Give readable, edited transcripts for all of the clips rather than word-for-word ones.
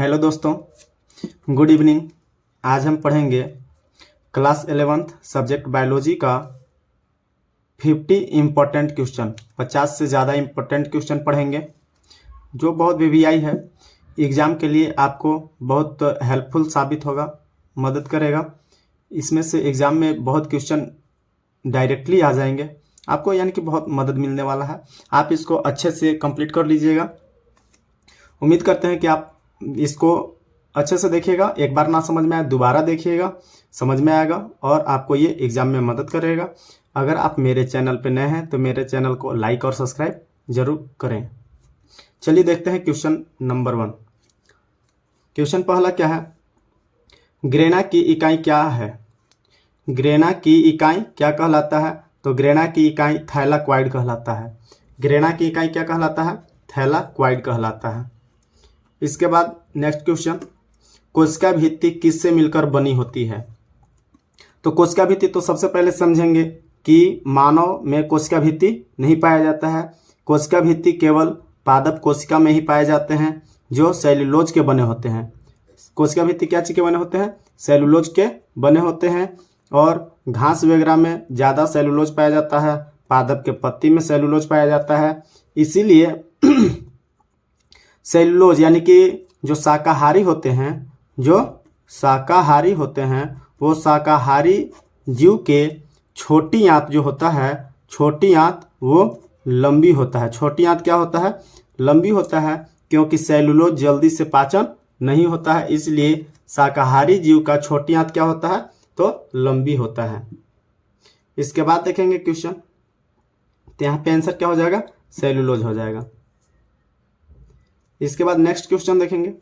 Hello दोस्तों, good evening. आज हम पढ़ेंगे क्लास 11th सब्जेक्ट बायोलॉजी का 50 इम्पोर्टेंट क्वेश्चन। 50 से ज़्यादा इम्पोर्टेंट क्वेश्चन पढ़ेंगे जो बहुत वीवीआई है, एग्ज़ाम के लिए आपको बहुत हेल्पफुल साबित होगा, मदद करेगा। इसमें से एग्ज़ाम में बहुत क्वेश्चन डायरेक्टली आ जाएंगे आपको, यानी कि बहुत मदद मिलने वाला है। आप इसको अच्छे से कंप्लीट कर लीजिएगा। उम्मीद करते हैं कि आप इसको अच्छे से देखिएगा। एक बार ना समझ में आए दोबारा देखिएगा, समझ में आएगा और आपको ये एग्ज़ाम में मदद करेगा। अगर आप मेरे चैनल पे नए हैं तो मेरे चैनल को लाइक और सब्सक्राइब जरूर करें। चलिए देखते हैं क्वेश्चन नंबर 1। क्वेश्चन पहला क्या है? ग्रेना की इकाई क्या है? ग्रेना की इकाई क्या कहलाता है? तो ग्रेना की इकाई थैलाक्वाइड कहलाता है। ग्रेना की इकाई क्या कहलाता है? थैलाक्वाइड कहलाता है। इसके बाद नेक्स्ट क्वेश्चन, कोशिका भित्ति किससे मिलकर बनी होती है? तो कोशिका भित्ति तो सबसे पहले समझेंगे कि मानव में कोशिका भित्ति नहीं पाया जाता है। कोशिका भित्ति केवल पादप कोशिका में ही पाए जाते हैं जो सेल्यूलोज के बने होते हैं। कोशिका भित्ति क्या चीज के बने होते हैं? सेल्यूलोज के बने होते हैं। और घास वगैरह में ज़्यादा सेल्यूलोज पाया जाता है, पादप के पत्ती में सेल्यूलोज पाया जाता है। इसीलिए सेल्यूलोज यानी कि जो शाकाहारी होते हैं, वो शाकाहारी जीव के छोटी आंत जो होता है, छोटी आंत वो लंबी होता है। छोटी आंत क्या होता है? लंबी होता है, क्योंकि सेल्यूलोज जल्दी से पाचन नहीं होता है। इसलिए शाकाहारी जीव का छोटी आंत क्या होता है? तो लंबी होता है। इसके बाद देखेंगे क्वेश्चन, तो यहाँ पे आंसर क्या हो जाएगा? सेल्यूलोज हो जाएगा। इसके बाद नेक्स्ट क्वेश्चन देखेंगे,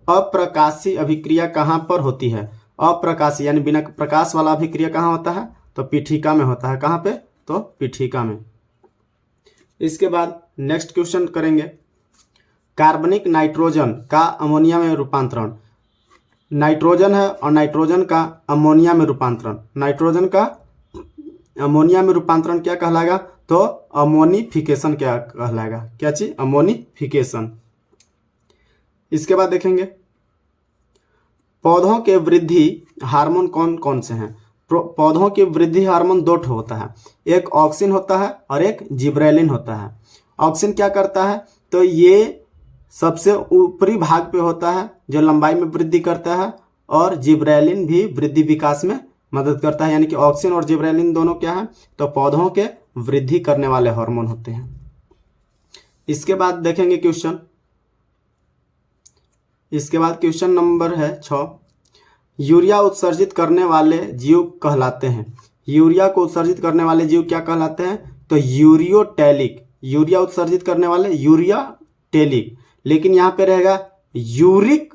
अप्रकाशीय अभिक्रिया कहाँ पर होती है? अप्रकाशीय यानी बिना प्रकाश वाला अभिक्रिया कहाँ होता है? तो पीठिका में होता है। कहाँ पे? तो पीठिका में। इसके बाद नेक्स्ट क्वेश्चन करेंगे, कार्बनिक नाइट्रोजन का अमोनिया में रूपांतरण। नाइट्रोजन है और नाइट्रोजन का अमोनिया में रूपांतरण, नाइट्रोजन का अमोनिया में रूपांतरण क्या कहलाएगा? तो अमोनिफिकेशन क्या कहलाएगा? क्या चीज? अमोनिफिकेशन। इसके बाद देखेंगे, पौधों के वृद्धि हार्मोन कौन कौन से हैं? पौधों के वृद्धि हार्मोन दो ठो होता है, एक ऑक्सिन होता है और एक जिब्रेलिन होता है। ऑक्सिन क्या करता है? तो ये सबसे ऊपरी भाग पे होता है जो लंबाई में वृद्धि करता है, और जिब्रेलिन भी वृद्धि विकास में मदद करता है। यानी कि ऑक्सिन और जिब्रेलिन दोनों क्या है? तो पौधों के वृद्धि करने वाले हार्मोन होते हैं। इसके बाद देखेंगे क्वेश्चन, इसके बाद क्वेश्चन नंबर है 6, यूरिया उत्सर्जित करने वाले जीव कहलाते हैं। यूरिया को उत्सर्जित करने वाले जीव क्या कहलाते हैं? तो यूरियोटेलिक। यूरिया उत्सर्जित करने वाले यूरियाटेलिक, लेकिन यहाँ पे रहेगा यूरिक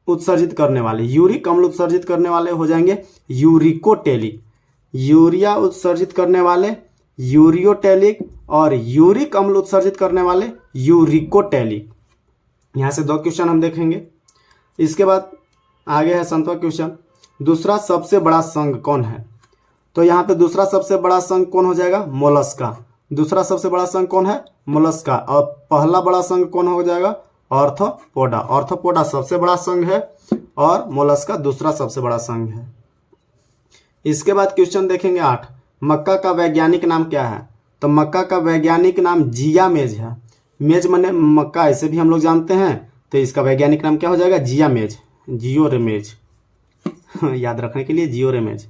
उत्सर्जित करने वाले, यूरिक अम्ल उत्सर्जित करने वाले हो जाएंगे यूरिकोटेलिक। यूरिया उत्सर्जित करने वाले यूरियोटेलिक और यूरिक अम्ल उत्सर्जित करने वाले यूरिकोटेलिक। यहाँ से दो क्वेश्चन हम देखेंगे। इसके बाद आगे है 7वां क्वेश्चन, दूसरा सबसे बड़ा संघ कौन है? तो यहाँ पे दूसरा सबसे बड़ा संघ कौन हो जाएगा? मोलस्का। दूसरा सबसे बड़ा संघ कौन है? मोलस्का। और पहला बड़ा संघ कौन हो जाएगा? ऑर्थोपोडा। ऑर्थोपोडा सबसे बड़ा संघ है और मोलस्का दूसरा सबसे बड़ा संघ है। इसके बाद क्वेश्चन देखेंगे 8, मक्का का वैज्ञानिक नाम क्या है? तो मक्का का वैज्ञानिक नाम जिया मेज है। मेज माने मक्का, ऐसे भी हम लोग जानते हैं, तो इसका वैज्ञानिक नाम क्या हो जाएगा? जिया मेज, जियो रेमेज याद रखने के लिए जियो रेमेज।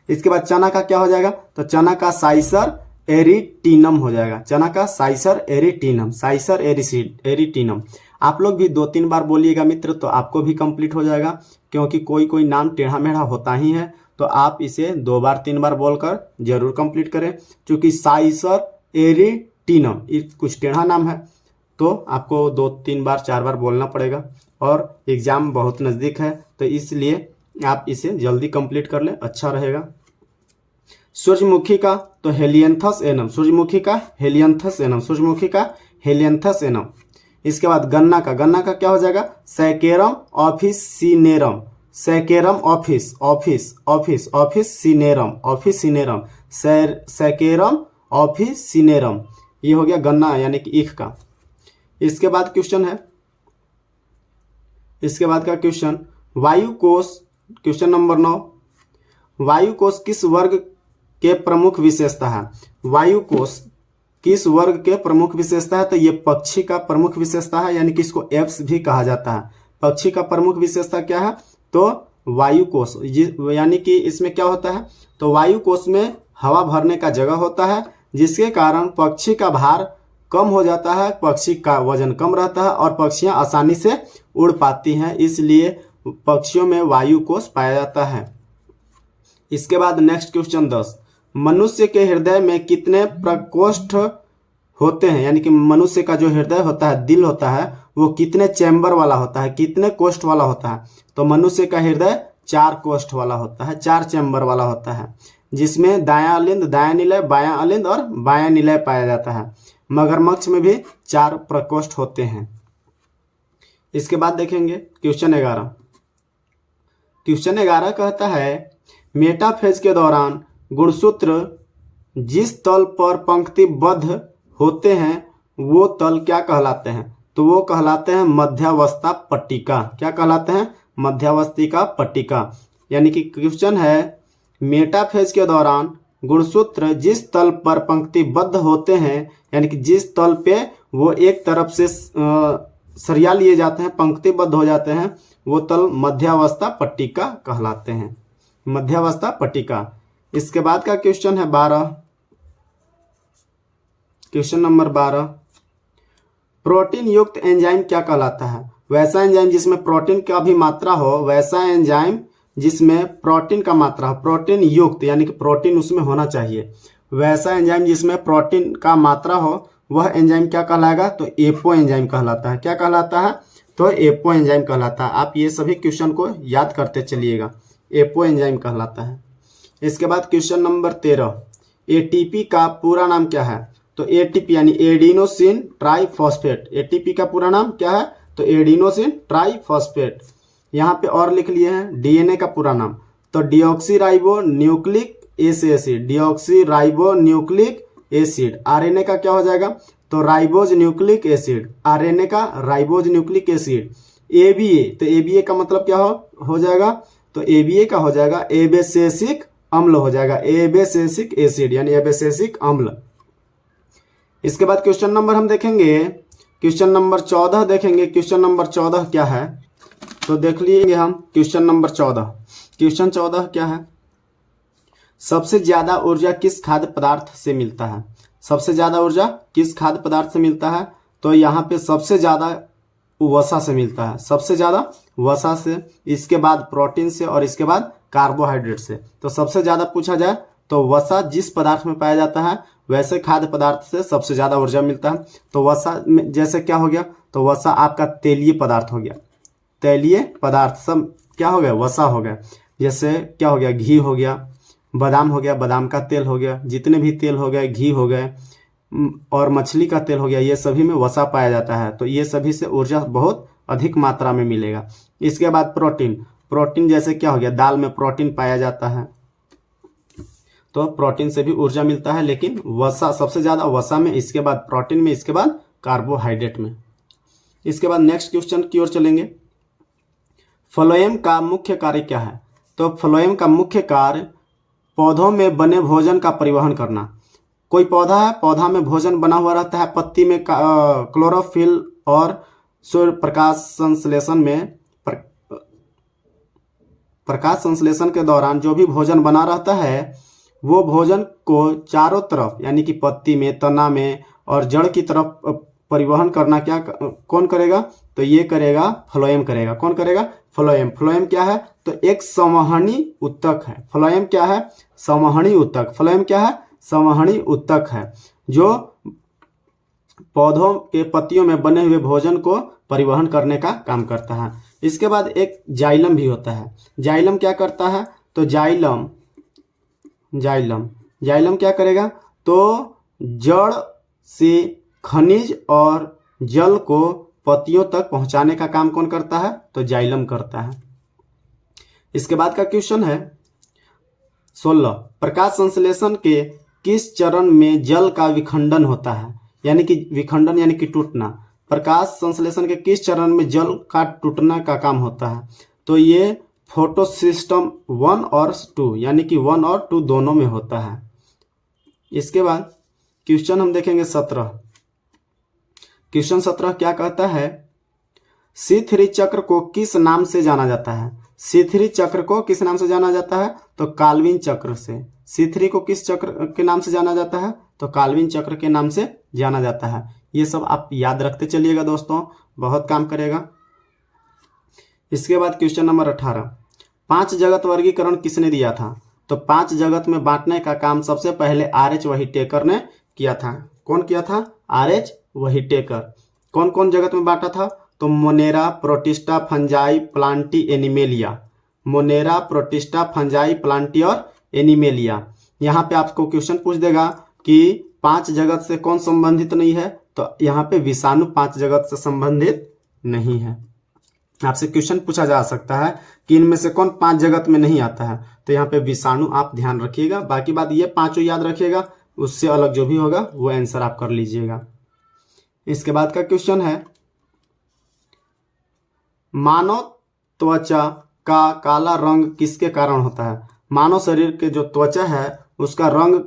इसके बाद चना का क्या हो जाएगा? तो चना का साइसर एरिटीनम हो जाएगा। चना का साइसर एरिटीनम, साइसर एरिटीनम। आप लोग भी 2-3 बार बोलिएगा मित्र, तो आपको भी कंप्लीट हो जाएगा, क्योंकि कोई कोई नाम टेढ़ा मेढ़ा होता ही है। तो आप इसे 2 बार 3 बार बोलकर जरूर कंप्लीट करें, क्योंकि साइसर एरिटीनम ये कुछ टेढ़ा नाम है, तो आपको 2-3 बार 4 बार बोलना पड़ेगा। और एग्जाम बहुत नज़दीक है, तो इसलिए आप इसे जल्दी कंप्लीट कर लें, अच्छा रहेगा। सूर्यमुखी का तो हेलियंथस एनम, सूर्यमुखी का हेलियंथस एनम, सूर्यमुखी का हेलियंथस एनम। इसके बाद गन्ना का क्या हो जाएगा? Saccharum officinarum, Saccharum officinarum, Saccharum officinarum. ये हो गया गन्ना यानी कि ईख का। इसके बाद क्वेश्चन है इसके बाद का क्वेश्चन, वायु कोश, क्वेश्चन नंबर 9, वायु कोश किस वर्ग के प्रमुख विशेषता है? वायु कोश किस वर्ग के प्रमुख विशेषता है? तो ये पक्षी का प्रमुख विशेषता है, यानी कि इसको एप्स भी कहा जाता है। पक्षी का प्रमुख विशेषता क्या है? तो वायु कोश, यानी कि इसमें क्या होता है? तो वायु कोश में हवा भरने का जगह होता है, जिसके कारण पक्षी का भार कम हो जाता है, पक्षी का वजन कम रहता है और पक्षियां आसानी से उड़ पाती हैं, इसलिए पक्षियों में वायु कोश पाया जाता है। इसके बाद नेक्स्ट क्वेश्चन 10, मनुष्य के हृदय में कितने प्रकोष्ठ होते हैं? यानी कि मनुष्य का जो हृदय होता है, दिल होता है, वो कितने चैम्बर वाला होता है, कितने कोष्ठ वाला होता है? तो मनुष्य का हृदय 4 कोष्ठ वाला होता है, 4 चैम्बर वाला होता है, जिसमें दायां अलिंद, दायां निलय, बायां अलिंद और बायां निलय पाया जाता है। मगरमच्छ में भी 4 प्रकोष्ठ होते हैं। इसके बाद देखेंगे क्वेश्चन 11। क्वेश्चन 11 कहता है, मेटाफेज के दौरान गुणसूत्र जिस तल पर पंक्तिबद्ध होते हैं वो तल क्या कहलाते हैं? तो वो कहलाते हैं मध्यावस्था पट्टिका। क्या कहलाते हैं? मध्यावस्थिका पट्टिका। यानी कि क्वेश्चन है, मेटाफेज के दौरान गुणसूत्र जिस तल पर पंक्तिबद्ध होते हैं, यानी कि जिस तल पे वो एक तरफ से सरिया लिए जाते हैं, पंक्तिबद्ध हो जाते हैं, वो तल मध्यावस्था पट्टिका कहलाते हैं, मध्यावस्था पट्टिका। इसके बाद का क्वेश्चन है 12, क्वेश्चन नंबर 12, प्रोटीन युक्त एंजाइम क्या कहलाता है? वैसा एंजाइम जिसमें प्रोटीन का भी मात्रा हो, वैसा एंजाइम जिसमें प्रोटीन का मात्रा हो, प्रोटीन युक्त यानी कि प्रोटीन उसमें होना चाहिए, वैसा एंजाइम जिसमें प्रोटीन का मात्रा हो, वह एंजाइम क्या कहलाएगा? तो एपो एंजाइम कहलाता है। क्या कहलाता है? तो एपो एंजाइम कहलाता है। आप ये सभी क्वेश्चन को याद करते चलिएगा, एपो एंजाइम कहलाता है। इसके बाद क्वेश्चन नंबर 13, एटीपी का पूरा नाम क्या है? तो एटीपी यानी एडिनोसिन ट्राइफॉस्फेट, एटीपी का पूरा नाम क्या है? तो एडिनोसिन ट्राइफॉस्फेट। यहाँ पे और लिख लिए हैं डीएनए का पूरा नाम, तो deoxyribo nucleic acid, deoxyribo nucleic acid. RNA का क्या हो जाएगा? तो राइबोज न्यूक्लिक एसिड, आरएनए का राइबोज न्यूक्लिक एसिड। एबीए, तो एबीए का मतलब क्या हो जाएगा? तो एबीए का हो जाएगा एबेसेसिक अम्ल हो जाएगा, एबेसेसिक एसिड यानी एबेसेसिक अम्ल। इसके बाद क्वेश्चन नंबर हम देखेंगे, क्वेश्चन नंबर 14 देखेंगे। क्वेश्चन नंबर 14 क्या है? तो देख लीजिए हम क्वेश्चन नंबर 14। क्वेश्चन 14 क्या है? सबसे ज्यादा ऊर्जा किस खाद्य पदार्थ से मिलता है? सबसे ज्यादा ऊर्जा किस खाद्य पदार्थ से मिलता है? तो यहाँ पे सबसे ज्यादा वसा से मिलता है, सबसे ज्यादा वसा से, इसके बाद प्रोटीन से और इसके बाद कार्बोहाइड्रेट से। तो सबसे ज्यादा पूछा जाए तो वसा जिस पदार्थ में पाया जाता है वैसे खाद्य पदार्थ से सबसे ज्यादा ऊर्जा मिलता है। तो वसा में जैसे क्या हो गया? तो वसा आपका तेलीय पदार्थ हो गया, तेलीय पदार्थ सब क्या हो गया? वसा हो गया। जैसे क्या हो गया? घी हो गया, बादाम हो गया, बादाम का तेल हो गया, जितने भी तेल हो गए, घी हो गए और मछली का तेल हो गया, ये सभी में वसा पाया जाता है। तो ये सभी से ऊर्जा बहुत अधिक मात्रा में मिलेगा। इसके बाद प्रोटीन, प्रोटीन जैसे क्या हो गया? दाल में प्रोटीन पाया जाता है, तो प्रोटीन से भी ऊर्जा मिलता है, लेकिन वसा सबसे ज्यादा वसा में, इसके बाद प्रोटीन में, इसके बाद कार्बोहाइड्रेट में। इसके बाद नेक्स्ट क्वेश्चन की ओर चलेंगे। फ्लोएम का मुख्य कार्य क्या है? तो फ्लोएम का मुख्य कार्य पौधों में बने भोजन का परिवहन करना। कोई पौधा है, पौधा में भोजन बना हुआ रहता है, पत्ती में क्लोरोफिल और सूर्य प्रकाश संश्लेषण में प्रकाश संश्लेषण के दौरान जो भी भोजन बना रहता है, वो भोजन को चारों तरफ यानी कि पत्ती में, तना में और जड़ की तरफ परिवहन करना क्या कौन करेगा? तो ये करेगा फ्लोएम करेगा। कौन करेगा? फ्लोएम। फ्लोएम क्या है? तो एक संवहनी उत्तक है। फ्लोएम क्या है? संवहनी उत्तक। फ्लोएम क्या है? संवहनी उत्तक है, जो पौधों के पत्तियों में बने हुए भोजन को परिवहन करने का काम करता है। इसके बाद एक जाइलम भी होता है। जाइलम क्या करता है? तो जाइलम क्या करेगा? तो जड़ से खनिज और जल को पत्तियों तक पहुंचाने का काम कौन करता है? तो जाइलम करता है। इसके बाद का क्वेश्चन है 16, प्रकाश संश्लेषण के किस चरण में जल का विखंडन होता है? यानी कि विखंडन यानी कि टूटना। प्रकाश संश्लेषण के किस चरण में जल का टूटने का काम होता है? तो ये फोटो सिस्टम 1 और 2 यानी कि 1 और 2 दोनों में होता है। इसके बाद क्वेश्चन हम देखेंगे 17। क्वेश्चन 17 क्या कहता है? C3 चक्र को किस नाम से जाना जाता है? C3 चक्र को किस नाम से जाना जाता है? तो काल्विन चक्र से। C3 को किस चक्र के नाम से जाना जाता है? तो काल्विन चक्र के नाम से जाना जाता है। ये सब आप याद रखते चलिएगा दोस्तों, बहुत काम करेगा। इसके बाद क्वेश्चन नंबर 18, 5 जगत वर्गीकरण किसने दिया था? तो 5 जगत में बांटने का काम सबसे पहले RH व्हिटेकर ने किया था। कौन किया था? RH Whittaker. कौन कौन जगत में बांटा था? तो Monera, protista, fungi, Plantae, animalia. Monera, protista, fungi, Plantae और एनिमेलिया। यहाँ पे आपको क्वेश्चन पूछ देगा कि 5 जगत से कौन संबंधित नहीं है? तो यहाँ पे विषाणु 5 जगत से संबंधित नहीं है। आपसे क्वेश्चन पूछा जा सकता है कि इनमें से कौन 5 जगत में नहीं आता है? तो यहाँ पे विषाणु आप ध्यान रखिएगा। बाकी बात ये 5 याद रखिएगा, उससे अलग जो भी होगा वो आंसर आप कर लीजिएगा। इसके बाद का क्वेश्चन है, मानव त्वचा का काला रंग किसके कारण होता है? मानव शरीर के जो त्वचा है उसका रंग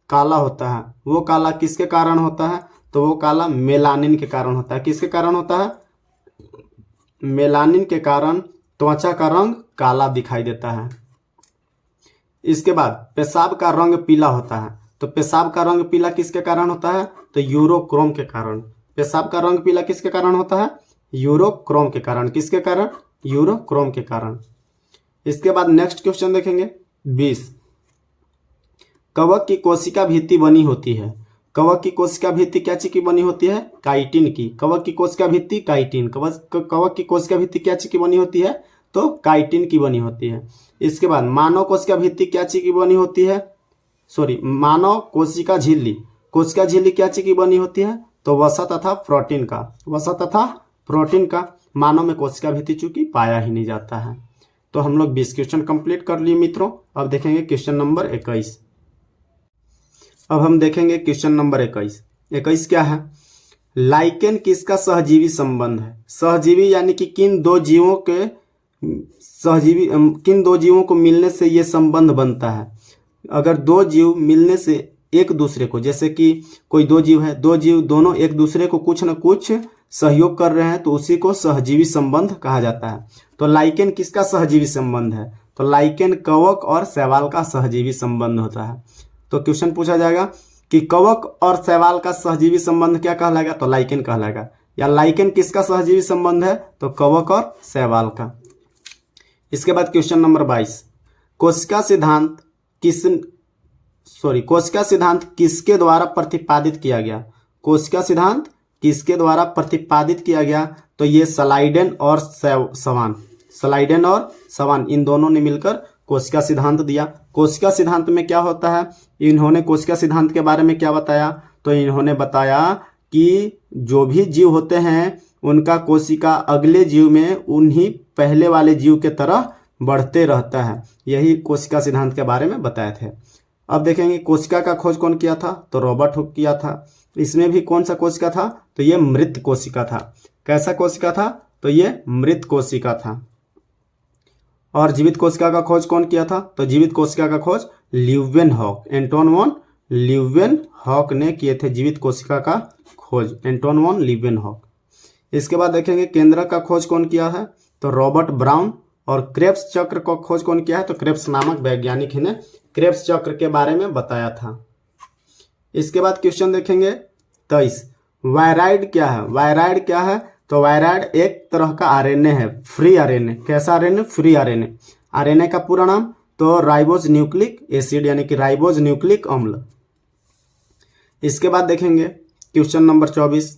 काला होता है। वो काला किसके कारण होता है? तो वो काला मेलानिन के कारण होता है। किसके कारण होता है? मेलानिन के कारण त्वचा का रंग काला दिखाई देता है। इसके बाद पेशाब का रंग पीला होता है। तो पेशाब का रंग पीला किसके कारण होता है? तो यूरोक्रोम के कारण। पेशाब का रंग पीला किसके कारण होता है? यूरोक्रोम के कारण। किसके कारण? यूरोक्रोम के कारण। इसके बाद नेक्स्ट क्वेश्चन देखेंगे 20, कवक की कोशिका भित्ति बनी होती है। कवक की कोशिका भित्ति क्या चीज की बनी होती है? काइटिन की। कवक की कोशिका भित्ति काइटिन। कवक की कोशिका भित्ति क्या चीज की बनी होती है? तो काइटिन की बनी होती है। इसके बाद मानव कोशिका भित्ति क्या चीज की बनी होती है? मानव कोशिका झिल्ली। कोशिका झिल्ली क्या चीज की बनी होती है? तो वसा तथा प्रोटीन का। वसा तथा प्रोटीन का। मानव में कोशिका भित्ति चूंकि पाया ही नहीं जाता है। तो हम लोग 20 क्वेश्चन कंप्लीट कर लिए मित्रों। अब देखेंगे क्वेश्चन नंबर 21। अब हम देखेंगे क्वेश्चन नंबर 21। 21 क्या है? लाइकेन किसका सहजीवी संबंध है? सहजीवी यानी कि किन दो जीवों को मिलने से ये संबंध बनता है। अगर 2 जीव मिलने से एक दूसरे को, जैसे कि कोई 2 जीव है, 2 जीव दोनों एक दूसरे को कुछ न कुछ सहयोग कर रहे हैं, तो उसी को सहजीवी संबंध कहा जाता है। तो लाइकेन किसका सहजीवी संबंध है? तो लाइकेन कवक और शैवाल का सहजीवी संबंध होता है। तो क्वेश्चन पूछा जाएगा कि कवक और शैवाल का सहजीवी संबंध क्या कहलाएगा? तो लाइकेन कहलाएगा। या लाइकेन किसका सहजीवी संबंध है? तो कवक और शैवाल का। इसके बाद क्वेश्चन नंबर 22, कोशिका सिद्धांत किसके द्वारा प्रतिपादित किया गया? कोशिका सिद्धांत किसके द्वारा प्रतिपादित किया गया? तो ये स्लाइडेन और सवान इन दोनों ने मिलकर कोशिका सिद्धांत दिया। कोशिका सिद्धांत में क्या होता है? इन्होंने कोशिका सिद्धांत के बारे में क्या बताया? तो इन्होंने बताया कि जो भी जीव होते हैं उनका कोशिका अगले जीव में उन्हीं पहले वाले जीव के तरह बढ़ते रहता है। यही कोशिका सिद्धांत के बारे में बताए थे। अब देखेंगे कोशिका का खोज कौन किया था? तो रॉबर्ट हुक किया था। इसमें भी कौन सा कोशिका था? तो ये मृत कोशिका था। कैसा कोशिका था? तो ये मृत कोशिका था। और जीवित कोशिका का खोज कौन किया था? तो जीवित कोशिका का खोज ल्यूवेनहॉक, एंटोन वॉन ल्यूवेनहॉक ने किए थे जीवित कोशिका का खोज, एंटोन वॉन ल्यूवेनहॉक। इसके बाद देखेंगे केंद्रक का खोज कौन किया है? तो रॉबर्ट ब्राउन। और क्रेब्स चक्र का खोज कौन किया है? तो क्रेब्स नामक वैज्ञानिक ने क्रेब्स चक्र के बारे में बताया था। इसके बाद क्वेश्चन देखेंगे 23, वायराइड क्या है? वायराइड क्या है? तो वायराइड एक तरह का आरएनए है, फ्री आरएनए। कैसा आरएनए? Free RNA. आरएनए का पूरा नाम तो राइबोज न्यूक्लिक एसिड यानी कि राइबोज न्यूक्लिक अम्ल। इसके बाद देखेंगे क्वेश्चन नंबर 24,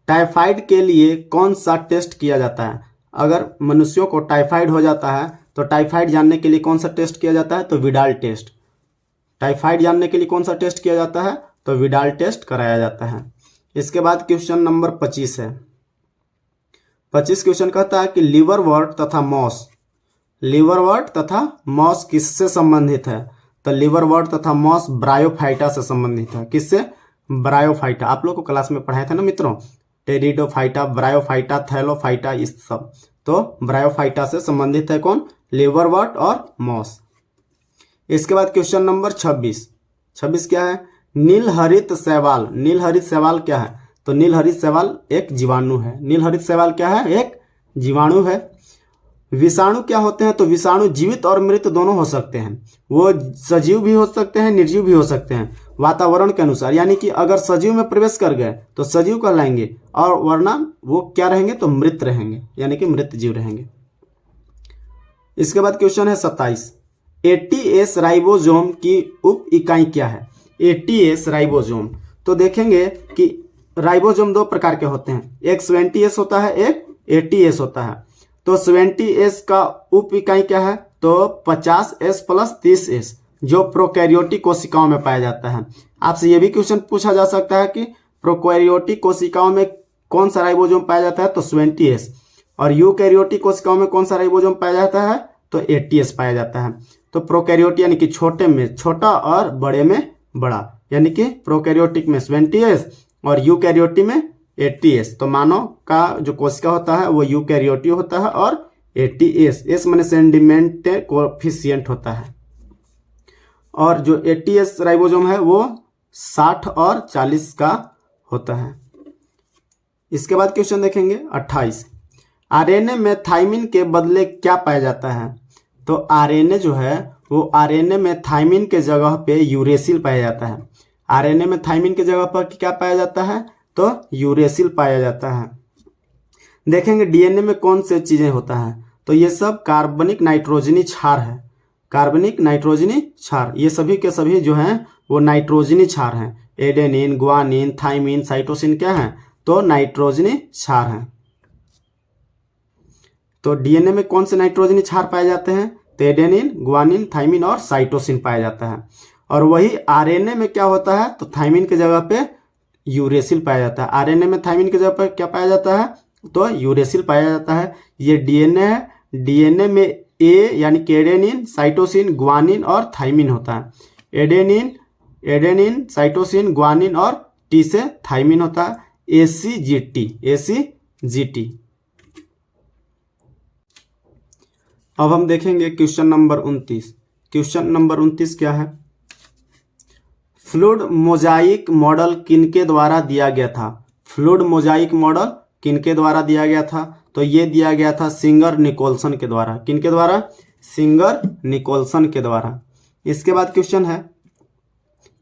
टाइफाइड के लिए कौन सा टेस्ट किया जाता है? अगर मनुष्यों को टाइफाइड हो जाता है तो टाइफाइड जानने के लिए कौन सा टेस्ट किया जाता है? तो विडाल टेस्ट। टाइफाइड जानने के लिए कौन सा टेस्ट किया जाता है? तो विडाल टेस्ट कराया जाता है। इसके बाद क्वेश्चन नंबर 25 है। 25 क्वेश्चन कहता है कि लिवरवर्ट तथा मॉस किससे संबंधित है? तो लिवरवर्ट तथा मॉस ब्रायोफाइटा से संबंधित है। किससे? ब्रायोफाइटा। आप लोग को क्लास में पढ़ाया था ना मित्रों, टेरिडोफाइटा, ब्रायोफाइटा, थैलोफाइटा, इस सब। तो ब्रायोफाइटा से संबंधित है कौन? लिवरवर्ट और मॉस। इसके बाद क्वेश्चन नंबर 26 क्या है? नीलहरित शैवाल। नीलहरित शैवाल क्या है? तो नीलहरित शैवाल एक जीवाणु है। नीलहरित शैवाल क्या है? एक जीवाणु है। विषाणु क्या होते हैं? तो विषाणु जीवित और मृत दोनों हो सकते हैं। वो सजीव भी हो सकते हैं, निर्जीव भी हो सकते हैं वातावरण के अनुसार। यानी कि अगर सजीव में प्रवेश कर गए तो सजीव कहलाएंगे, और वरना वो क्या रहेंगे? तो मृत रहेंगे, यानी कि मृत जीव रहेंगे। इसके बाद क्वेश्चन है 27, एटीएस राइबोसोम की उप इकाई क्या है? ATS ribosome. तो देखेंगे कि राइबोसोम दो प्रकार के होते हैं, एक 70S होता है, एक एटीएस होता है। तो 70S का उप इकाई क्या है? तो 50S प्लस 30S, जो प्रोकैरियोटिक कोशिकाओं में पाया जाता है। आपसे यह भी क्वेश्चन पूछा जा सकता है कि प्रोकैरियोटिक कोशिकाओं में कौन सा राइबोसोम पाया जाता है? तो 70S। और यूकैरियोटिक कोशिकाओं में कौन सा राइबोसोम पाया जाता है? तो 80S पाया जाता है। तो प्रोकैरियोटिक यानी कि छोटे में छोटा और बड़े में बड़ा, यानी कि प्रोकैरियोटिक में 70S और यूकैरियोटिक में 80S। तो मानव का जो कोशिका होता है वो यूकैरियोटिक होता है और 80S, एस माने सेंडिमेंट कोएफिशिएंट होता है। और जो 80S राइबोसोम है वो 60 और 40 का होता है। इसके बाद क्वेश्चन देखेंगे 28, आरएनए में थाइमिन के बदले क्या पाया जाता है? तो आरएनए जो है वो आरएनए में थाइमिन के जगह पे यूरेसिल पाया जाता है। आरएनए में थाइमिन के जगह पर क्या पाया जाता है? तो यूरेसिल पाया जाता है। देखेंगे डीएनए में कौन से चीजें होता है? तो ये सब कार्बनिक नाइट्रोजनी क्षार है। कार्बनिक नाइट्रोजनी क्षार, ये सभी के सभी जो हैं वो नाइट्रोजनी क्षार हैं। एडेनिन, ग्वानिन, थाइमिन, साइटोसिन क्या है? तो नाइट्रोजनी क्षार हैं। तो डीएनए में कौन से नाइट्रोजनी क्षार पाए जाते हैं? तो एडेनिन, ग्वानिन, थाइमिन और साइटोसिन पाया जाता है। और वही आरएनए में क्या होता है? तो थाइमिन के जगह पे यूरेसिल पाया जाता है। आरएनए में थाइमिन के जगह पर क्या पाया जाता है? तो यूरेसिल पाया जाता है। ये डीएनए है। डीएनए में ए यानी कि एडेनिन, साइटोसिन, ग्वानिन और थाइमिन होता है। एडेनिन, साइटोसिन, ग्वानिन और टी से थाइमिन होता है। एसीजीटी। अब हम देखेंगे क्वेश्चन नंबर 29। क्वेश्चन नंबर 29 क्या है? फ्लूइड मोजाइक मॉडल किनके द्वारा दिया गया था? फ्लूइड मोजाइक मॉडल किनके द्वारा दिया गया था? तो ये दिया गया था सिंगर निकोलसन के द्वारा। किनके द्वारा? सिंगर निकोलसन के द्वारा। इसके बाद क्वेश्चन है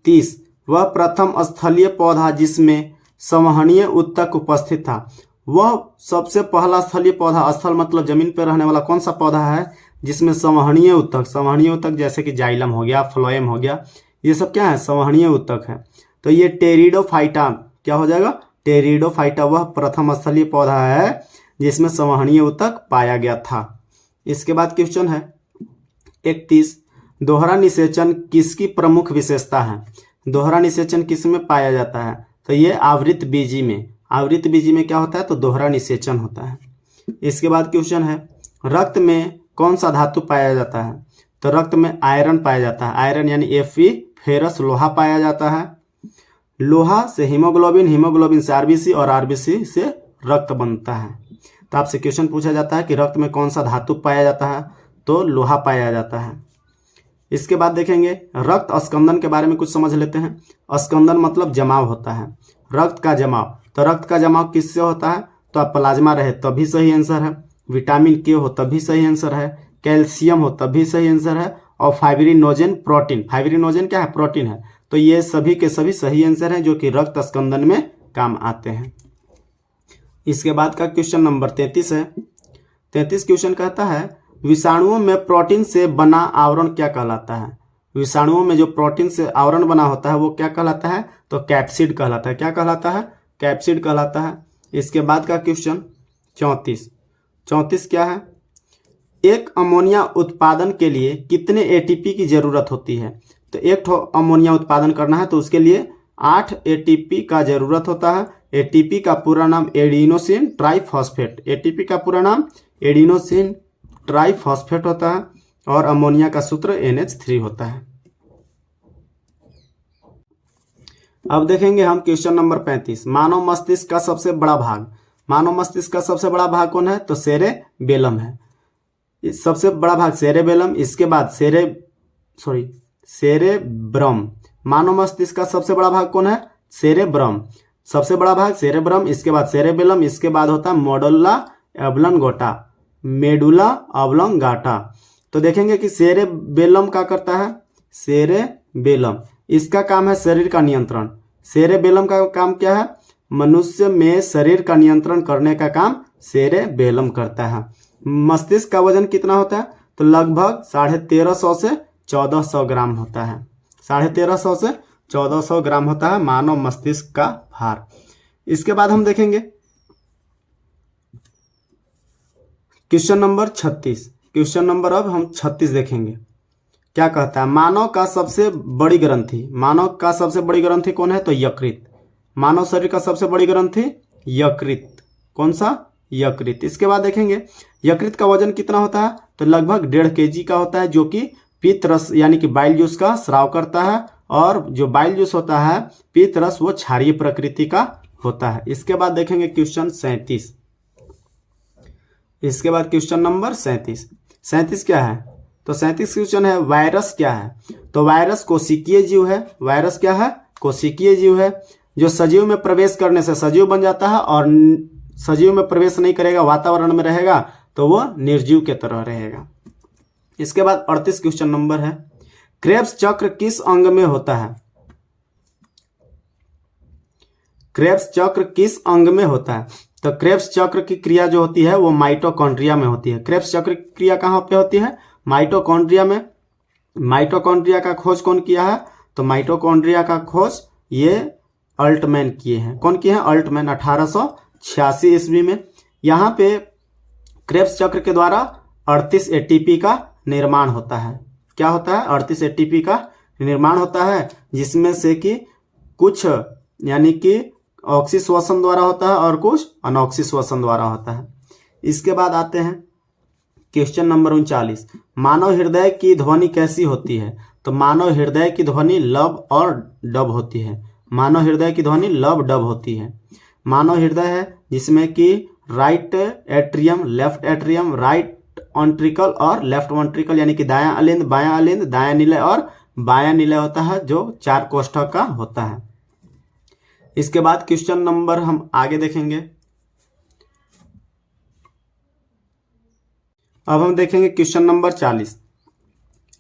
30, वह प्रथम स्थलीय पौधा जिसमें संवहनीय उत्तक उपस्थित था। वह सबसे पहला स्थलीय पौधा, स्थल मतलब जमीन पर रहने वाला, कौन सा पौधा है जिसमें संवहनीय उत्तक जैसे कि जाइलम हो गया, फ्लोएम हो गया, ये सब क्या है? संवहनीय उत्तक है। तो ये टेरिडोफाइटा क्या हो जाएगा? टेरिडोफाइटा वह प्रथम स्थलीय पौधा है जिसमें संवहनीय उत्तक पाया गया था। इसके बाद क्वेश्चन है 31, दोहरा निषेचन किसकी प्रमुख विशेषता है? दोहरा निषेचन किस में पाया जाता है? तो ये आवृत बीजी में। आवृत बीजी में क्या होता है? तो दोहरा निषेचन होता है। इसके बाद क्वेश्चन है रक्त में कौन सा धातु पाया जाता है? तो रक्त में आयरन पाया जाता है। आयरन यानी Fe, फेरस लोहा पाया जाता है। लोहा से हीमोग्लोबिन, हीमोग्लोबिन से आरबीसी और आरबीसी से रक्त बनता है। तो आपसे क्वेश्चन पूछा जाता है कि रक्त में कौन सा धातु पाया जाता है? तो लोहा पाया जाता है। इसके बाद देखेंगे रक्त स्कंदन के बारे में कुछ समझ लेते हैं। स्कंदन मतलब जमाव होता है, रक्त का जमाव। तो रक्त का जमाव किससे होता है? तो आप प्लाज्मा रहे तभी सही आंसर है, विटामिन के हो तभी सही आंसर है, कैल्शियम हो तभी सही आंसर है, और फाइब्रिनोजन प्रोटीन। फाइब्रिनोजन क्या है? प्रोटीन है। तो ये सभी के सभी सही आंसर हैं जो कि रक्त स्कंदन में काम आते हैं। इसके बाद का क्वेश्चन नंबर 33 है। 33 क्वेश्चन कहता है विषाणुओं में प्रोटीन से बना आवरण क्या कहलाता है? विषाणुओं में जो प्रोटीन से आवरण बना होता है वो क्या कहलाता है? तो कैप्सिड कहलाता है। क्या कहलाता है? कैप्सिड कहलाता है। इसके बाद का क्वेश्चन 34 क्या है? एक अमोनिया उत्पादन के लिए कितने एटीपी की जरूरत होती है? तो एक अमोनिया उत्पादन करना है तो उसके लिए 8 एटीपी का जरूरत होता है। एटीपी का पूरा नाम एडिनोसिन ट्राइफॉस्फेट। एटीपी का पूरा नाम एडिनोसिन ट्राइफॉस्फेट होता है और अमोनिया का सूत्र NH3 होता है। अब देखेंगे हम क्वेश्चन नंबर 35। मानव मस्तिष्क का सबसे बड़ा भाग, मानव मस्तिष्क का सबसे बड़ा भाग कौन है? तो सेरेबेलम है। सबसे बड़ा भाग सेरेबेलम, इसके बाद सेरेब्रम। मानव मस्तिष्क का सबसे बड़ा भाग कौन है? सेरेब्रम। सबसे बड़ा भाग सेरेब्रम, इसके बाद सेरेबेलम, इसके बाद होता है मेडुला ऑब्लोंगाटा। तो देखेंगे कि सेरेबेलम क्या करता है? सेरेबेलम इसका काम है शरीर का नियंत्रण। सेरेबेलम का काम क्या है? मनुष्य में शरीर का नियंत्रण करने का काम सेरेबेलम करता है। मस्तिष्क का वजन कितना होता है? तो लगभग 1350 से 1400 ग्राम होता है। 1350 से 1400 ग्राम होता है मानव मस्तिष्क का भार। इसके बाद हम देखेंगे क्वेश्चन नंबर 36। क्वेश्चन नंबर अब हम 36 देखेंगे। क्या कहता है? मानव का सबसे बड़ी ग्रंथि, मानव का सबसे बड़ी ग्रंथि कौन है? तो यकृत। मानव शरीर का सबसे बड़ी ग्रंथि यकृत। कौन सा? यकृत। इसके बाद देखेंगे यकृत का वजन कितना होता है? तो लगभग 1.5 kg का होता है, जो कि पित्त रस यानी कि बाइल जूस का स्राव करता है। और जो बाइल जूस होता है पित्त रस, वो क्षारीय प्रकृति का होता है। इसके बाद देखेंगे क्वेश्चन 37। इसके बाद क्वेश्चन नंबर 37 क्या है? तो 37 क्वेश्चन है वायरस क्या है? तो वायरस कोशिकीय जीव है। वायरस क्या है? कोशिकीय जीव है, जो सजीव में प्रवेश करने से सजीव बन जाता है, और सजीव में प्रवेश नहीं करेगा, वातावरण में रहेगा, तो वो निर्जीव के तरह रहेगा। इसके बाद 38 क्वेश्चन नंबर है क्रेब्स चक्र किस अंग में होता है? क्रेब्स चक्र किस अंग में होता है? तो क्रेब्स चक्र की क्रिया जो होती है वो माइटोकॉन्ड्रिया में होती है। क्रेब्स चक्र की क्रिया कहाँ पे होती है? माइटोकॉन्ड्रिया में। माइटोकॉन्ड्रिया का खोज कौन किया है? तो माइटोकॉन्ड्रिया का खोज ये अल्टमैन किए हैं। कौन किए हैं? अल्टमैन 1886 ईस्वी में। यहाँ पे क्रेब्स चक्र के द्वारा 38 एटीपी का निर्माण होता है। क्या होता है? 38 एटीपी का निर्माण होता है, जिसमें से कि कुछ यानी कि ऑक्सीश्वसन द्वारा होता है और कुछ अनऑक्सीश्वसन द्वारा होता है। इसके बाद आते हैं क्वेश्चन नंबर 39। मानव हृदय की ध्वनि कैसी होती है? तो मानव हृदय की ध्वनि लब और डब होती है। मानव हृदय की ध्वनि लब डब होती है। मानव हृदय है जिसमें कि right atrium, left atrium, right ventricle और लेफ्ट वेंट्रिकल यानी कि दायां अलिंद, बायां अलिंद, दायां निलय और बायां निलय होता है, जो 4 कोष्ठक का होता है। इसके बाद क्वेश्चन नंबर हम आगे देखेंगे। अब हम देखेंगे क्वेश्चन नंबर 40।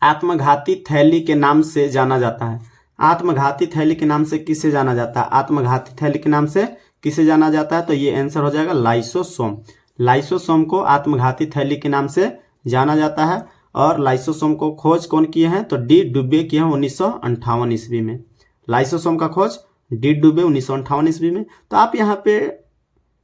आत्मघाती थैली के नाम से जाना जाता है। आत्मघाती थैली के नाम से किसे जाना जाता है? आत्मघाती थैली के नाम से किसे जाना जाता है? तो ये आंसर हो जाएगा लाइसोसोम। लाइसोसोम को आत्मघाती थैली के नाम से जाना जाता है। और लाइसोसोम को खोज कौन किए हैं? तो डी डुबे किए हैं 1958 ईस्वी में। लाइसोसोम का खोज डी डुबे 1958 ईस्वी में। तो आप यहाँ पे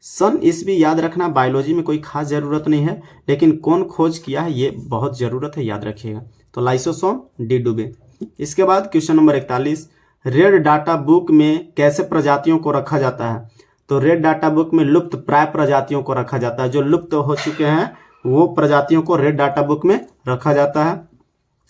सन ईस्वी याद रखना, बायोलॉजी में कोई खास जरूरत नहीं है, लेकिन कौन खोज किया है ये बहुत जरूरत है, याद रखिएगा। तो लाइसोसोम डी डुबे। इसके बाद question number 41। Red data book में कैसे प्रजातियों को रखा जाता है? तो रेड डाटा बुक में लुप्त प्राय प्रजातियों को रखा जाता है। जो लुप्त हो चुके हैं वो प्रजातियों को रेड डाटा बुक में रखा जाता है।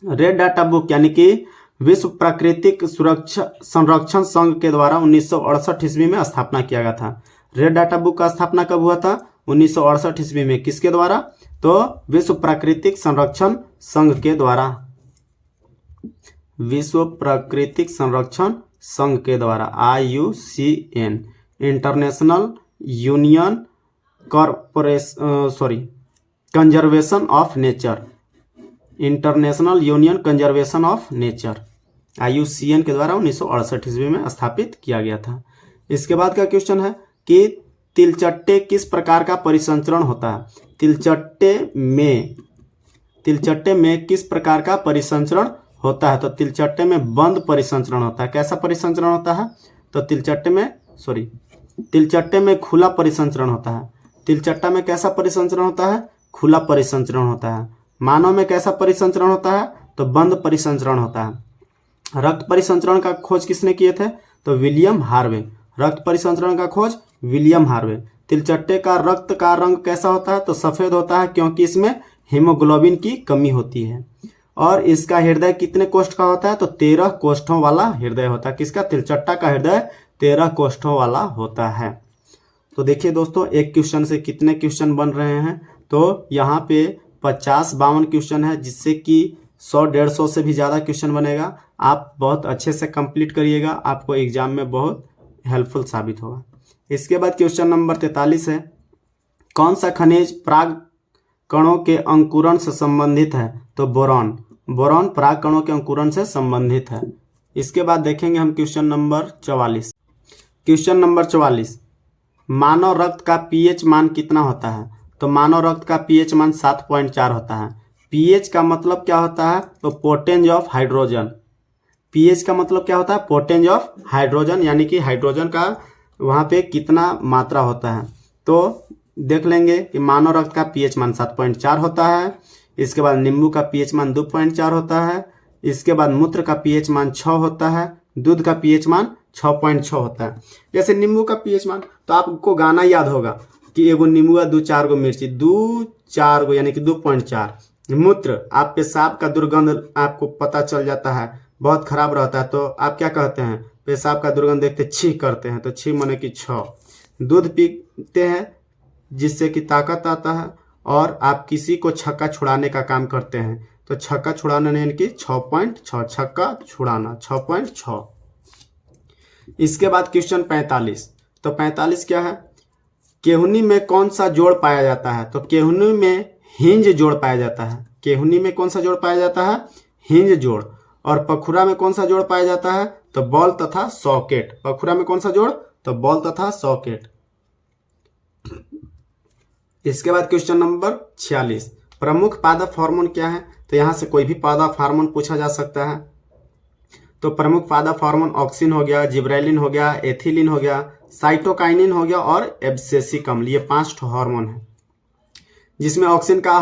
रेड डाटा बुक यानी कि विश्व प्राकृतिक सुरक्षा संरक्षण संघ के द्वारा 1968 ईस्वी में स्थापना किया गया था। रेड डाटा बुक का स्थापना कब हुआ था? 1968 ईस्वी में। किसके द्वारा? तो विश्व प्राकृतिक संरक्षण संघ के द्वारा। विश्व प्राकृतिक संरक्षण संघ के द्वारा, IUCN, international union conservation of nature, international union conservation of nature, IUCN के द्वारा 1968 ईस्वी में स्थापित किया गया था। इसके बाद का क्वेश्चन है कि तिलचट्टे किस प्रकार का परिसंचरण होता है? तिलचट्टे में किस प्रकार का परिसंचरण होता है? तो तिलचट्टे में बंद परिसंचरण होता है। कैसा परिसंचरण होता है? तो तिलचट्टे में खुला परिसंचरण होता है। तिलचट्टा में कैसा परिसंचरण होता है? खुला परिसंचरण होता है। मानव में कैसा परिसंचरण होता है? तो बंद परिसंचरण होता है। रक्त परिसंचरण का खोज किसने किए थे? तो विलियम हार्वे। रक्त परिसंचरण का खोज विलियम हार्वे। तिलचट्टे का रक्त का रंग कैसा होता है? तो सफेद होता है, क्योंकि इसमें हीमोग्लोबिन की कमी होती है। और इसका हृदय कितने कोष्ठ का होता है? तो 13 कोष्ठों वाला हृदय होता है। किसका? तिलचट्टा का हृदय 13 कोष्ठों वाला होता है। तो देखिए दोस्तों, एक क्वेश्चन से कितने क्वेश्चन बन रहे हैं? तो यहाँ पे 50-52 क्वेश्चन है, जिससे कि 100-150 से भी ज़्यादा क्वेश्चन बनेगा। आप बहुत अच्छे से कंप्लीट करिएगा, आपको एग्जाम में बहुत हेल्पफुल साबित होगा। इसके बाद क्वेश्चन नंबर 43 है, कौन सा खनिज पराग कणों के अंकुरण से संबंधित है? तो बोरॉन। बोरॉन पराग कणों के अंकुरण से संबंधित है। इसके बाद देखेंगे हम क्वेश्चन नंबर 44। क्वेश्चन नंबर 44, मानव रक्त का पीएच मान कितना होता है? तो मानव रक्त का पीएच मान 7.4 होता है। पीएच का मतलब क्या होता है? तो पोटेंज ऑफ हाइड्रोजन। पीएच का मतलब क्या होता है? पोटेंज ऑफ हाइड्रोजन, यानी कि हाइड्रोजन का वहाँ पे कितना मात्रा होता है। तो देख लेंगे कि मानव रक्त का पीएच मान 7.4 होता है। इसके बाद नींबू का पीएच मान 2.4 होता है। इसके बाद मूत्र का पीएच मान 6 होता है। दूध का पीएच मान 6.6 होता है। जैसे नींबू का पीएच मान, तो आपको गाना याद होगा कि एगो नींबू है 2-4 गो मिर्ची, 2-4 गो यानी कि 2.4। मूत्र, आप पेशाब का दुर्गंध आपको पता चल जाता है, बहुत खराब रहता है, तो आप क्या कहते हैं? पेशाब का दुर्गंध देखते छी करते हैं, तो छी माने कि 6। दूध पीते हैं जिससे कि ताकत आता है, और आप किसी को छक्का छुड़ाने का काम करते हैं, तो छक्का छुड़ाना यानी कि 6.6, छक्का छुड़ाना 6.6। इसके बाद क्वेश्चन 45। तो 45 क्या है? केहुनी में कौन सा जोड़ पाया जाता है? तो केहुनी में हिंज जोड़ पाया जाता है। केहुनी में कौन सा जोड़ पाया जाता है? हिंज जोड़। और पखुरा में कौन सा जोड़ पाया जाता है? तो बॉल तथा सॉकेट। पखुरा में कौन सा जोड़? तो बॉल तथा सॉकेट। इसके बाद क्वेश्चन नंबर 46, प्रमुख पादप हार्मोन क्या है? तो यहाँ से कोई भी पादप हार्मोन पूछा जा सकता है। तो प्रमुख पादप हार्मोन ऑक्सिन हो गया, जिब्रेलिन हो गया, एथिलीन हो गया, साइटोकाइनिन हो गया और एब्सेसिक अम्ल। ये 5 हार्मोन है, जिसमें ऑक्सिन का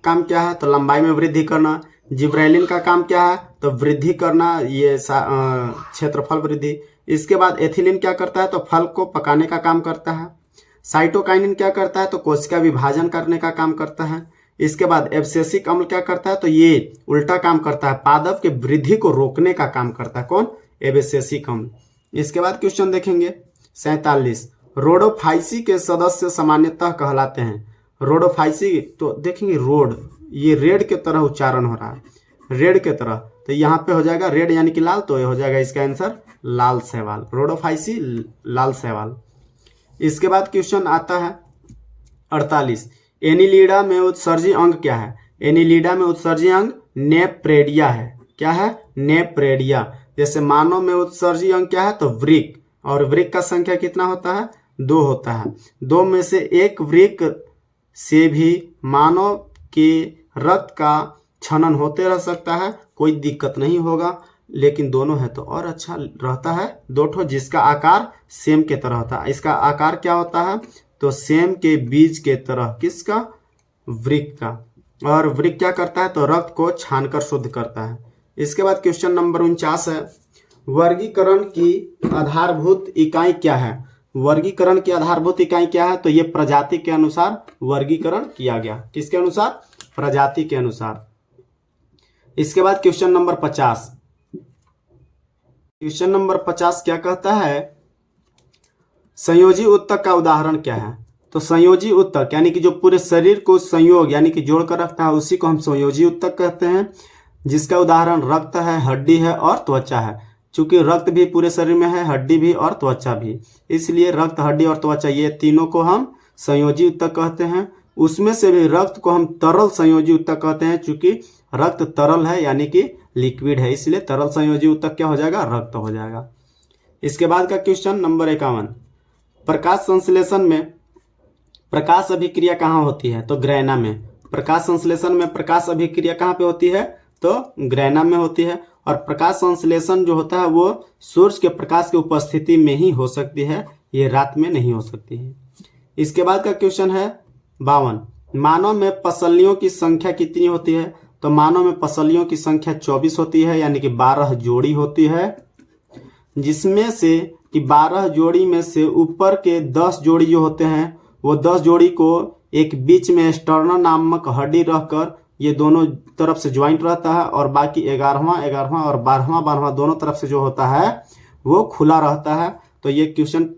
काम क्या है? तो लंबाई में वृद्धि करना। जिब्रेलिन का काम क्या है? तो वृद्धि करना, ये क्षेत्रफल वृद्धि। इसके बाद एथिलीन क्या करता है? तो फल को पकाने का काम करता है। साइटोकाइनिन क्या करता है? तो कोशिका विभाजन करने का काम करता है। इसके बाद एब्सेसिक अम्ल क्या करता है? तो ये उल्टा काम करता है, पादप के वृद्धि को रोकने का काम करता है। कौन? एब्सेसिक अम्ल। इसके बाद क्वेश्चन देखेंगे 47, रोडोफाइसी के सदस्य सामान्यतः कहलाते हैं। रोडोफाइसी, तो देखेंगे रोड, ये रेड के तरह उच्चारण हो रहा है, रेड के तरह, तो यहाँ पे हो जाएगा रेड यानी कि लाल, तो ये हो जाएगा इसका आंसर लाल शैवाल। रोडोफाइसी लाल शैवाल। इसके बाद क्वेश्चन आता है 48, एनिलिडा में उत्सर्जी अंग क्या है? एनिलिडा में उत्सर्जी अंग नेप्रेडिया है। क्या है? नेप्रेडिया। जैसे मानव में उत्सर्जी अंग क्या है? तो वृक्क। और वृक्क का संख्या कितना होता है? 2 होता है। 2 में से एक वृक्क से भी मानव के रक्त का छनन होते रह सकता है, कोई दिक्कत नहीं होगा, लेकिन दोनों है तो और अच्छा रहता है। 2 ठो जिसका आकार सेम के तरह होता है। इसका आकार क्या होता है? तो सेम के बीज के तरह। किसका? वृक्क का। और वृक्क क्या करता है? तो रक्त को छानकर शुद्ध करता है। इसके बाद क्वेश्चन नंबर 49 है, वर्गीकरण की आधारभूत इकाई क्या है? वर्गीकरण की आधारभूत इकाई क्या है? तो ये प्रजाति के अनुसार वर्गीकरण किया गया। किसके अनुसार? प्रजाति के अनुसार। इसके बाद क्वेश्चन नंबर 50। क्वेश्चन नंबर 50 क्या कहता है? संयोजी उत्तक का उदाहरण क्या है? तो संयोजी उत्तक यानी कि जो पूरे शरीर को संयोग यानी कि जोड़कर रखता है, उसी को हम संयोजी उत्तक कहते हैं, जिसका उदाहरण रक्त है, हड्डी है और त्वचा है। चूंकि रक्त भी पूरे शरीर में है, हड्डी भी और त्वचा भी, इसलिए रक्त, हड्डी और त्वचा, ये तीनों को हम संयोजी उत्तक कहते हैं। उसमें से भी रक्त को हम तरल संयोजी उत्तक कहते हैं, चूंकि रक्त तरल है यानी कि लिक्विड है, इसलिए तरल संयोजी उत्तक क्या हो जाएगा? रक्त हो जाएगा। इसके बाद का क्वेश्चन नंबर 51, प्रकाश संश्लेषण में प्रकाश अभिक्रिया कहाँ होती है? तो ग्रैना में। प्रकाश संश्लेषण में प्रकाश अभिक्रिया कहाँ पे होती है? तो ग्रैना में होती है। और प्रकाश संश्लेषण जो होता है वो सूर्य के प्रकाश की उपस्थिति में ही हो सकती है, ये रात में नहीं हो सकती है। इसके बाद का क्वेश्चन है 52, मानव में पसलियों की संख्या कितनी होती है? तो मानव में पसलियों की संख्या 24 होती है, यानी कि 12 जोड़ी होती है, जिसमें से कि 12 जोड़ी में से ऊपर के 10 जोड़ी जो होते हैं वो 10 जोड़ी को एक बीच में स्टर्नम नामक हड्डी रहकर ये दोनों तरफ से ज्वाइंट रहता है और बाकी 11वां और 12वां दोनों तरफ से जो होता है वो खुला रहता है। तो ये क्वेश्चन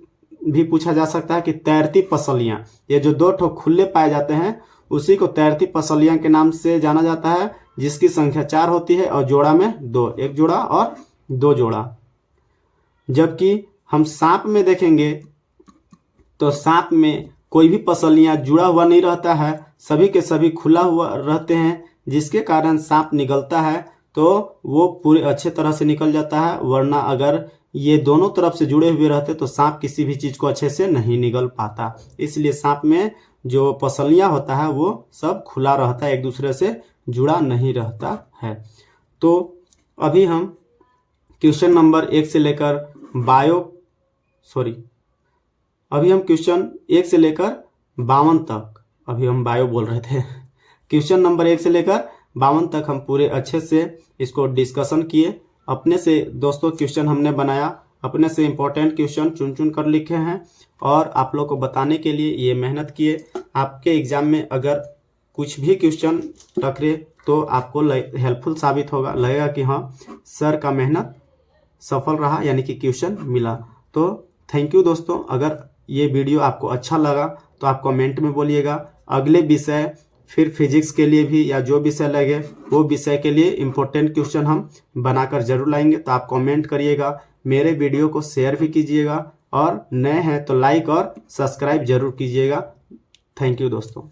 भी पूछा जा सकता है कि तैरती पसलियां, ये जो दो ठो खुले पाए जाते हैं उसी को तैरती पसलियां के नाम से जाना जाता है, जिसकी संख्या 4 होती है और जोड़ा में 2, एक जोड़ा और 2 जोड़ा। जबकि हम सांप में देखेंगे तो सांप में कोई भी पसलियां जुड़ा हुआ नहीं रहता है, सभी के सभी खुला हुआ रहते हैं, जिसके कारण सांप निकलता है तो वो पूरे अच्छे तरह से निकल जाता है। वरना अगर ये दोनों तरफ से जुड़े हुए रहते तो सांप किसी भी चीज को अच्छे से नहीं निगल पाता। इसलिए सांप में जो पसलियां होता है वो सब खुला रहता है, एक दूसरे से जुड़ा नहीं रहता है। तो अभी हम क्वेश्चन नंबर 1 से लेकर अभी हम क्वेश्चन 1 से लेकर 52 तक, अभी हम बायो बोल रहे थे, क्वेश्चन नंबर 1 से लेकर 52 तक हम पूरे अच्छे से इसको डिस्कशन किए। अपने से दोस्तों क्वेश्चन हमने बनाया, अपने से इम्पोर्टेंट क्वेश्चन चुन चुन कर लिखे हैं और आप लोग को बताने के लिए ये मेहनत किए। आपके एग्जाम में अगर कुछ भी क्वेश्चन टकरे तो आपको हेल्पफुल साबित होगा, लगेगा कि हाँ सर का मेहनत सफल रहा, यानी कि क्वेश्चन मिला। तो थैंक यू दोस्तों। अगर ये वीडियो आपको अच्छा लगा तो आप कमेंट में बोलिएगा। अगले विषय फिर फिजिक्स के लिए भी या जो विषय लगे वो विषय के लिए इम्पोर्टेंट क्वेश्चन हम बनाकर जरूर लाएंगे। तो आप कमेंट करिएगा, मेरे वीडियो को शेयर भी कीजिएगा और नए हैं तो लाइक और सब्सक्राइब जरूर कीजिएगा। थैंक यू दोस्तों।